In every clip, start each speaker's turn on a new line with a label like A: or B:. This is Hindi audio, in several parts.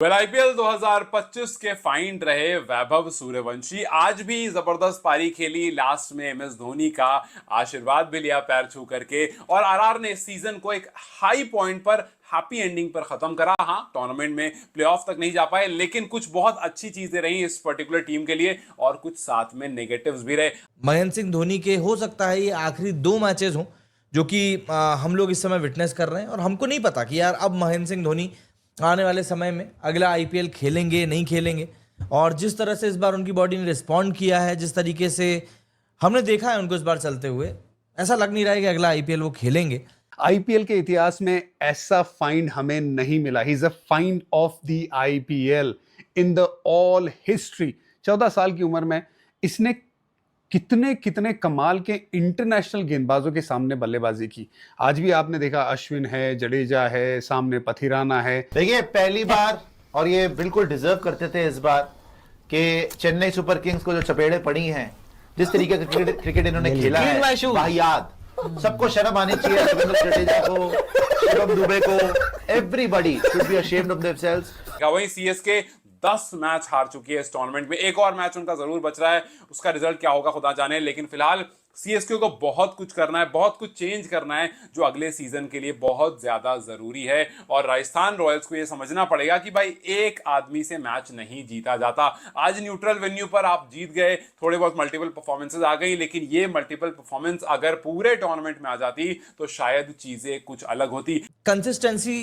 A: आईपीएल 2025 के फाइंड रहे वैभव सूर्यवंशी आज भी जबरदस्त पारी खेली। लास्ट में एमएस धोनी का आशीर्वाद भी लिया पैर छू करके, और आरआर ने इस सीजन को एक हाई पॉइंट पर हैप्पी एंडिंग पर खत्म करा। हाँ, टूर्नामेंट में प्लेऑफ तक नहीं जा पाए, लेकिन कुछ बहुत अच्छी चीजें रही इस पर्टिकुलर टीम के लिए और कुछ साथ में नेगेटिव्स भी रहे।
B: महेंद्र सिंह धोनी के हो सकता है ये आखिरी 2 मैचेस हों जो कि हम लोग इस समय विटनेस कर रहे हैं, और हमको नहीं पता कि यार अब महेंद्र सिंह धोनी आने वाले समय में अगला आईपीएल खेलेंगे नहीं खेलेंगे। और जिस तरह से इस बार उनकी बॉडी ने रिस्पॉन्ड किया है, जिस तरीके से हमने देखा है उनको इस बार चलते हुए, ऐसा लग नहीं रहा है कि अगला आईपीएल वो खेलेंगे।
C: आईपीएल के इतिहास में ऐसा फाइंड हमें नहीं मिला। He is a find of the IPL in the all history. 14 साल की उम्र में इसने कितने कितने कमाल के इंटरनेशनल गेंदबाजों के सामने बल्लेबाजी की। आज भी आपने देखा, अश्विन है, जडेजा है, सामने पथिराना है।
D: देखिए पहली बार, और ये बिल्कुल डिजर्व करते थे इस बार, कि चेन्नई सुपर किंग्स को जो चपेड़े पड़ी हैं, जिस तरीके का क्रिकेट इन्होंने खेला है, वाहियात। सबको शर्म आनी चाहिए, रविंद्र जडेजा को, शिवम दुबे को, everybody should be ashamed of themselves.
A: वहीं सीएसके 10 मैच हार चुकी है इस टूर्नामेंट में। एक और मैच उनका जरूर बच रहा है, उसका रिजल्ट क्या होगा खुदा जाने। लेकिन फिलहाल सीएसके को बहुत कुछ करना है, बहुत कुछ चेंज करना है, जो अगले सीजन के लिए बहुत ज्यादा जरूरी है। और राजस्थान रॉयल्स को यह समझना पड़ेगा कि भाई एक आदमी से मैच नहीं जीता जाता। आज न्यूट्रल वेन्यू पर आप जीत गए, थोड़े बहुत मल्टीपल परफॉर्मेंसेज आ गई, लेकिन ये मल्टीपल परफॉर्मेंस अगर पूरे टूर्नामेंट में आ जाती तो शायद चीजें कुछ अलग होती।
B: कंसिस्टेंसी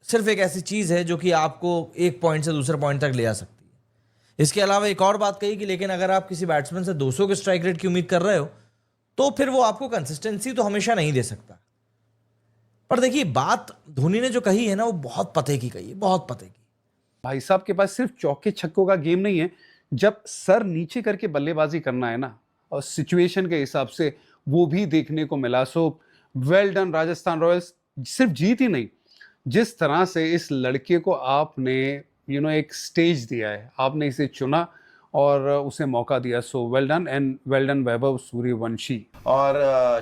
B: सिर्फ एक ऐसी चीज है जो कि आपको एक पॉइंट से दूसरे पॉइंट तक ले आ सकती है। इसके अलावा एक और बात कही कि लेकिन अगर आप किसी बैट्समैन से 200 के स्ट्राइक रेट की उम्मीद कर रहे हो तो फिर वो आपको कंसिस्टेंसी तो हमेशा नहीं दे सकता। पर देखिए, बात धोनी ने जो कही है ना, वो बहुत पते की कही है, बहुत पते की।
C: भाई साहब के पास सिर्फ चौके छक्कों का गेम नहीं है। जब सर नीचे करके बल्लेबाजी करना है ना, और सिचुएशन के हिसाब से वो भी देखने को मिला। सो वेल डन राजस्थान रॉयल्स। सिर्फ जीत ही नहीं, जिस तरह से इस लड़के को आपने एक स्टेज दिया है, आपने इसे चुना और उसे मौका दिया। So well done, and well done Vaibhav Suryavanshi.
D: और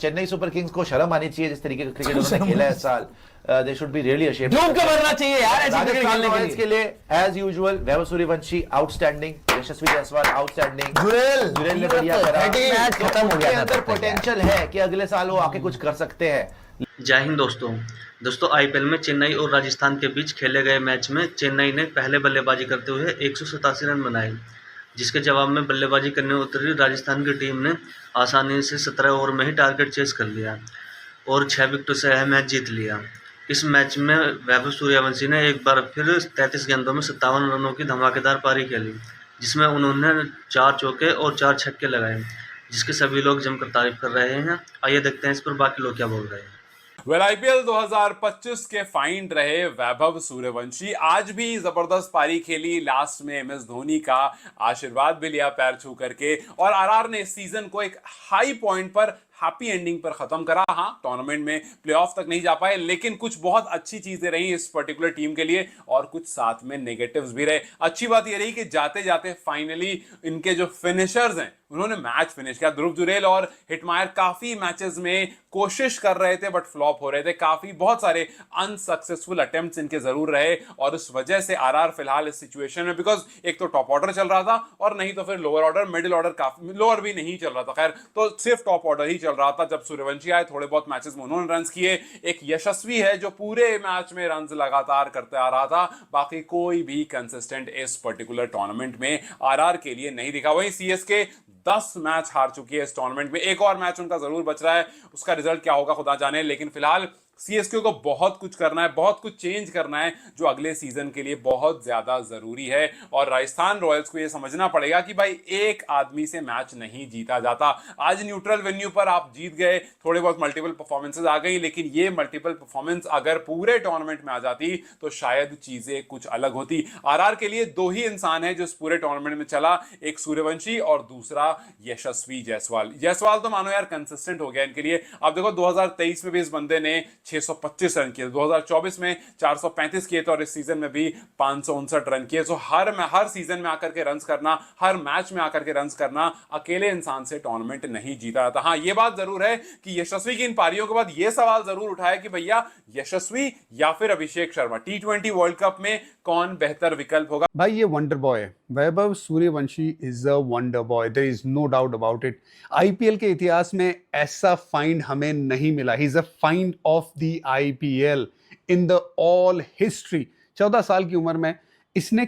D: चेन्नई सुपर किंग्स को शर्म आनी चाहिए जिस तरीके का क्रिकेट उन्होंने खेला है इस साल। They should be really ashamed.
B: डूब के मरना चाहिए यार ऐसे क्रिकेट खेलने के लिए।
D: के लिए as usual Vaibhav Suryavanshi outstanding, यशस्वी जायसवाल आउटस्टैंडिंग, जुरेल ने बढ़िया करा। मैच खत्म हो गया था। पोटेंशियल है कि अगले साल वो आके कुछ कर सकते हैं।
E: जय हिंद दोस्तों आईपीएल में चेन्नई और राजस्थान के बीच खेले गए मैच में चेन्नई ने पहले बल्लेबाजी करते हुए 187 रन बनाए, जिसके जवाब में बल्लेबाजी करने उतरी राजस्थान की टीम ने आसानी से 17 ओवर में ही टारगेट चेस कर लिया और 6 विकेटों से यह मैच जीत लिया। इस मैच में वैभव सूर्यवंशी ने एक बार फिर 33 गेंदों में 57 रनों की धमाकेदार पारी खेली, जिसमें उन्होंने 4 चौके और 4 छक्के लगाए, जिसके सभी लोग जमकर तारीफ कर रहे हैं। आइए देखते हैं इस पर बाकी लोग क्या बोल रहे हैं।
A: आईपीएल 2025 के फाइंड रहे वैभव सूर्यवंशी आज भी जबरदस्त पारी खेली। लास्ट में एमएस धोनी का आशीर्वाद भी लिया पैर छू करके, और आरआर ने इस सीजन को एक हाई पॉइंट पर हैप्पी एंडिंग पर खत्म करा। हाँ, टूर्नामेंट में प्लेऑफ तक नहीं जा पाए, लेकिन कुछ बहुत अच्छी चीजें रही इस पर्टिकुलर टीम के लिए और कुछ साथ में नेगेटिव्स भी रहे। अच्छी बात यह रही कि जाते जाते फाइनली इनके जो फिनिशर्स हैं उन्होंने मैच फिनिश किया। ध्रुव जुरेल और हिटमायर काफी मैचेस में कोशिश कर रहे थे बट फ्लॉप हो रहे थे। काफी बहुत सारे अनसक्सेसफुल अटेम्प्ट्स इनके जरूर रहे, और उस वजह से आरआर फिलहाल इस सिचुएशन में, बिकॉज एक तो टॉप ऑर्डर चल रहा था और नहीं तो फिर लोअर ऑर्डर, मिडिल ऑर्डर काफी, लोअर भी नहीं चल रहा था, खैर तो सिर्फ टॉप ऑर्डर ही चल रहा था। जब सूर्यवंशी आए, थोड़े बहुत मैचेस में उन्होंने रन्स किए। एक यशस्वी है जो पूरे मैच में रन्स लगातार करते आ रहा था, बाकी कोई भी कंसिस्टेंट इस पर्टिकुलर टूर्नामेंट में आरआर के लिए नहीं दिखा। वहीं सीएसके 10 मैच हार चुकी है इस टूर्नामेंट में। एक और मैच उनका जरूर बच रहा है, उसका रिजल्ट क्या होगा खुदा जाने। लेकिन फिलहाल सीएसके को बहुत कुछ करना है, बहुत कुछ चेंज करना है, जो अगले सीजन के लिए बहुत ज्यादा जरूरी है। और राजस्थान रॉयल्स को यह समझना पड़ेगा कि भाई एक आदमी से मैच नहीं जीता जाता। आज न्यूट्रल वेन्यू पर आप जीत गए, थोड़े बहुत मल्टीपल परफॉर्मेंसेज आ गई, लेकिन ये मल्टीपल परफॉर्मेंस अगर पूरे टूर्नामेंट में आ जाती तो शायद चीजें कुछ अलग होती। आरआर के लिए 2 ही इंसान है जो इस पूरे टूर्नामेंट में चला, एक सूर्यवंशी और दूसरा यशस्वी जायसवाल तो मानो यार कंसिस्टेंट हो गया इनके लिए। अब देखो 2023 में भी इस बंदे ने 625 रन किए, 2024 में 435 किए थे और इस सीजन में भी 559 रन किए। सो हर सीजन में आकर के रन्स करना, हर मैच में आकर के रन्स करना, अकेले इंसान से टूर्नामेंट नहीं जीता जाता। हाँ, ये बात जरूर है कि यशस्वी की इन पारियों के बाद ये सवाल जरूर उठाया कि भैया यशस्वी या फिर Abhishek Sharma, T20 world cup में कौन बेहतर विकल्प होगा।
C: भाई ये वंडर बॉय है, Vaibhav Suryavanshi is a wonder boy, there is no doubt about it. IPL के इतिहास में ऐसा फाइंड हमें नहीं मिला। He is a find of the IPL in the all history. 14 साल की उम्र में इसने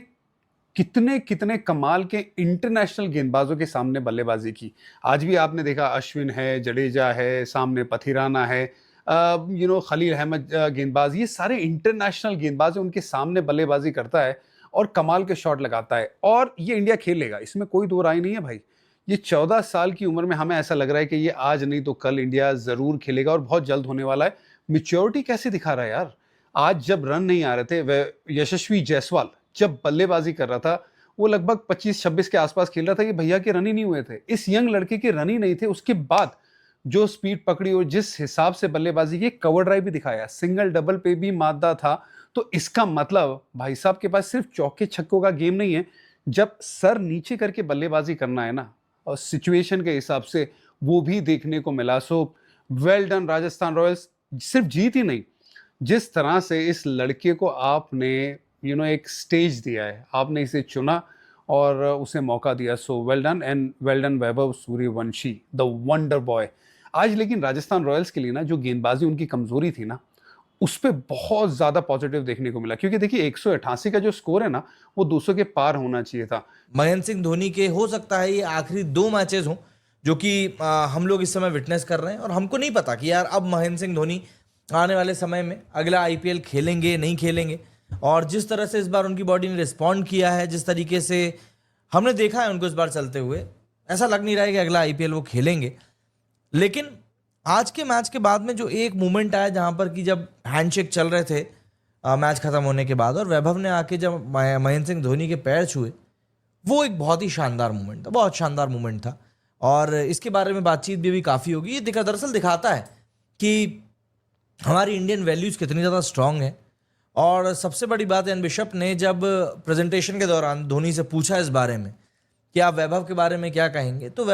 C: कितने कितने कमाल के इंटरनेशनल गेंदबाजों के सामने बल्लेबाजी की। आज भी आपने देखा अश्विन है, जडेजा है, सामने पथिराना है, खलील अहमद गेंदबाज, ये सारे इंटरनेशनल गेंदबाज उनके सामने बल्लेबाजी करता है और कमाल के शॉट लगाता है, और ये इंडिया खेलेगा, इसमें कोई दो राय नहीं है भाई। ये 14 साल की उम्र में हमें ऐसा लग रहा है कि ये आज नहीं तो कल इंडिया जरूर खेलेगा और बहुत जल्द होने वाला है। मैच्योरिटी कैसे दिखा रहा है यार। आज जब रन नहीं आ रहे थे, वह यशस्वी जायसवाल जब बल्लेबाजी कर रहा था, वो लगभग 25-26 के आसपास खेल रहा था कि भैया के रन ही नहीं हुए थे। इस यंग लड़के के रन ही नहीं थे। उसके बाद जो स्पीड पकड़ी और जिस हिसाब से बल्लेबाजी की, कवर ड्राइव भी दिखाया, सिंगल डबल पे भी मादा था। तो इसका मतलब भाई साहब के पास सिर्फ चौके छक्कों का गेम नहीं है। जब सर नीचे करके बल्लेबाजी करना है ना, और सिचुएशन के हिसाब से वो भी देखने को मिला। सो वेल डन राजस्थान रॉयल्स। सिर्फ जीत ही नहीं, जिस तरह से इस लड़के को आपने एक स्टेज दिया है, आपने इसे चुना और उसे मौका दिया। So well done and well done Vaibhav Suryavanshi, the wonder boy. आज लेकिन राजस्थान रॉयल्स के लिए ना, जो गेंदबाजी उनकी कमजोरी थी ना, उस पर बहुत ज्यादा पॉजिटिव देखने को मिला। क्योंकि देखिए 188 का जो स्कोर है ना, वो 200 के पार होना चाहिए था।
B: महेंद्र सिंह धोनी के हो सकता है ये आखिरी 2 मैचेस हों जो कि हम लोग इस समय विटनेस कर रहे हैं, और हमको नहीं पता कि यार अब महेंद्र सिंह धोनी आने वाले समय में अगला आईपीएल खेलेंगे नहीं खेलेंगे। और जिस तरह से इस बार उनकी बॉडी ने रिस्पॉन्ड किया है, जिस तरीके से हमने देखा है उनको इस बार चलते हुए, ऐसा लग नहीं रहा है कि अगला आईपीएल वो खेलेंगे। लेकिन आज के मैच के बाद में जो एक मोमेंट आया जहां पर कि जब हैंडशेक चल रहे थे मैच खत्म होने के बाद, और वैभव ने आके जब महेंद्र सिंह धोनी के पैर छुए, वो एक बहुत ही शानदार मोमेंट था, बहुत शानदार मोमेंट था। और इसके बारे में बातचीत भी काफ़ी होगी। ये दरअसल दिखाता है कि हमारी इंडियन वैल्यूज़ कितनी ज़्यादा स्ट्रांग है। और सबसे बड़ी बात, एन बिशप ने जब प्रेजेंटेशन के दौरान धोनी से पूछा इस बारे में कि आप वैभव के बारे में क्या कहेंगे, तो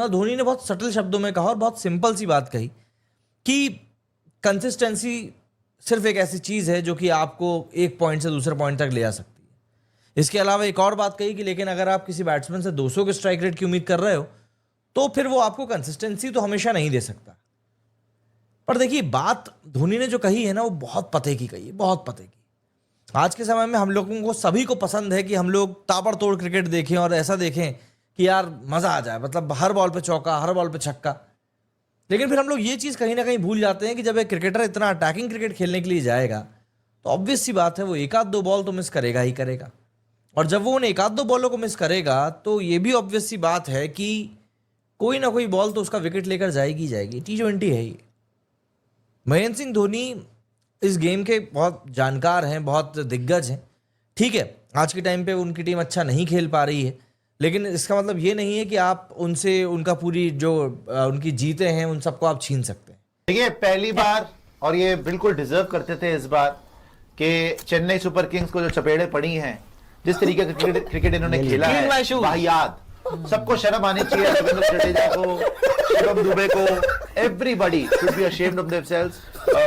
B: धोनी ने बहुत सटल शब्दों में कहा और बहुत सिंपल सी बात कही कि कंसिस्टेंसी सिर्फ एक ऐसी चीज़ है जो कि आपको एक पॉइंट से दूसरे पॉइंट तक ले आ सकती है। इसके अलावा एक और बात कही कि लेकिन अगर आप किसी बैट्समैन से 200 के स्ट्राइक रेट की उम्मीद कर रहे हो, तो फिर वो आपको कंसिस्टेंसी तो हमेशा नहीं दे सकता। पर देखिए, बात धोनी ने जो कही है ना, वो बहुत पते की कही है, बहुत पते की। आज के समय में हम लोगों को, सभी को पसंद है कि हम लोग ताबड़तोड़ क्रिकेट देखें और ऐसा देखें कि यार मज़ा आ जाए, मतलब हर बॉल पे चौका, हर बॉल पे छक्का। लेकिन फिर हम लोग ये चीज़ कहीं ना कहीं भूल जाते हैं कि जब एक क्रिकेटर इतना अटैकिंग क्रिकेट खेलने के लिए जाएगा, तो ऑब्वियस सी बात है वो 1-2 बॉल तो मिस करेगा ही करेगा। और जब वो उन 1-2 बॉलों को मिस करेगा, तो ये भी ऑब्वियस सी बात है कि कोई ना कोई बॉल तो उसका विकेट लेकर जाएगी जाएगी। T20 है ये। महेंद्र सिंह धोनी इस गेम के बहुत जानकार हैं, बहुत दिग्गज हैं। ठीक है, आज के टाइम पे उनकी टीम अच्छा नहीं खेल पा रही है, लेकिन इसका मतलब ये नहीं है कि आप उनसे उनका पूरी जो उनकी जीतें हैं उन सबको आप छीन सकते हैं।
D: देखिए, पहली बार, और ये बिल्कुल डिजर्व करते थे इस बार, कि चेन्नई सुपर किंग्स को जो चपेड़े पड़ी हैं, जिस तरीके का क्रिकेट इन्होंने खेला है, वाहियात, सबको शर्म आनी चाहिए। रविंद्र जडेजा को, शिवम दुबे को, everybody should be ashamed of themselves.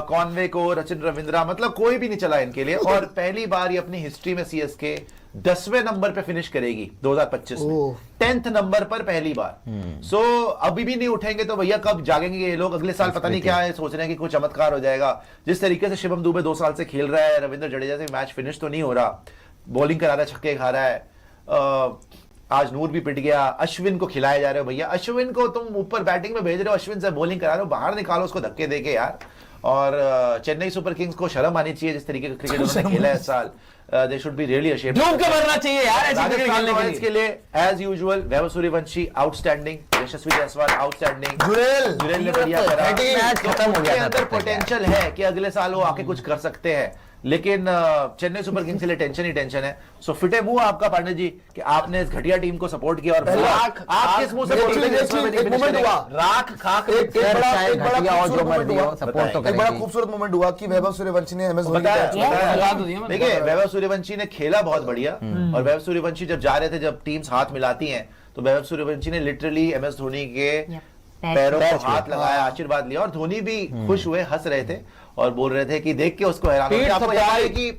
D: Conway को, रचिन रविंद्रा, मतलब कोई भी नहीं चला इनके लिए। और पहली बार ये अपनी हिस्ट्री में सीएसके 10वें नंबर पे फिनिश करेगी 2025 में, 10th नंबर पर पहली बार। सो अभी भी नहीं उठेंगे तो भैया कब जागेंगे ये लोग? अगले साल पता नहीं क्या है, सोच रहे हैं कि कुछ चमत्कार हो जाएगा। जिस तरीके से शिवम दुबे 2 साल से खेल रहा है, रविंद्र जडेजा से मैच फिनिश तो नहीं हो रहा, बॉलिंग करा रहा है, छक्के खा रहा है। आज नूर भी पिट गया। अश्विन को खिलाए जा रहे हो भैया, अश्विन को तुम ऊपर बैटिंग में भेज रहे हो, अश्विन से बॉलिंग करा रहे हो, बाहर निकालो उसको धक्के देके यार। और चेन्नई सुपर किंग्स को शर्म आनी चाहिए जिस तरीके का क्रिकेट उन्होंने खेला है इस साल। They should be really ashamed.
F: डूब के मरना चाहिए यार ऐसे क्रिकेट खेलने
D: के लिए। As usual Vaibhav Suryavanshi outstanding, यशस्वी जायसवाल आउटस्टैंडिंग, जुरेल ने बढ़िया करा।
F: मैच खत्म हो गया था।
D: अंदर पोटेंशियल है कि अगले साल वो आके कुछ कर सकते हैं, लेकिन चेन्नई सुपर किंग्स के लिए टेंशन ही टेंशन है। सो फिटे मुंह आपका पांडे जी कि आपने इस घटिया टीम को सपोर्ट किया। और आप किस मुंह से बोल रहे हैं?
F: एक मोमेंट हुआ, राख खाक एक बड़ा खूबसूरत मोमेंट हुआ कि वैभव सूर्यवंशी ने एमएस धोनी को
D: देखिए, वैभव सूर्यवंशी ने खेला बहुत बढ़िया। और वैभव सूर्यवंशी जब जा रहे थे, जब टीम्स हाथ मिलाती हैं, तो वैभव सूर्यवंशी ने लिटरली एमएस धोनी के पैरों को हाथ लगाया, आशीर्वाद लिया। और धोनी भी खुश हुए, हंस रहे थे और बोल रहे थे कि देख के उसको हैरान हो गया। आपको याद है कि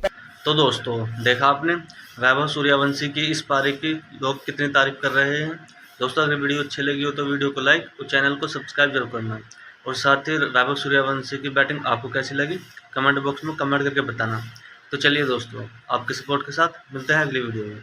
E: तो दोस्तों देखा आपने वैभव सूर्यवंशी की इस पारी की लोग कितनी तारीफ कर रहे हैं। दोस्तों अगर वीडियो अच्छी लगी हो तो वीडियो को लाइक और चैनल को सब्सक्राइब जरूर करना, और साथ ही वैभव सूर्यवंशी की बैटिंग आपको कैसी लगी कमेंट बॉक्स में कमेंट करके बताना। तो चलिए दोस्तों, आपके सपोर्ट के साथ मिलते हैं अगली वीडियो में।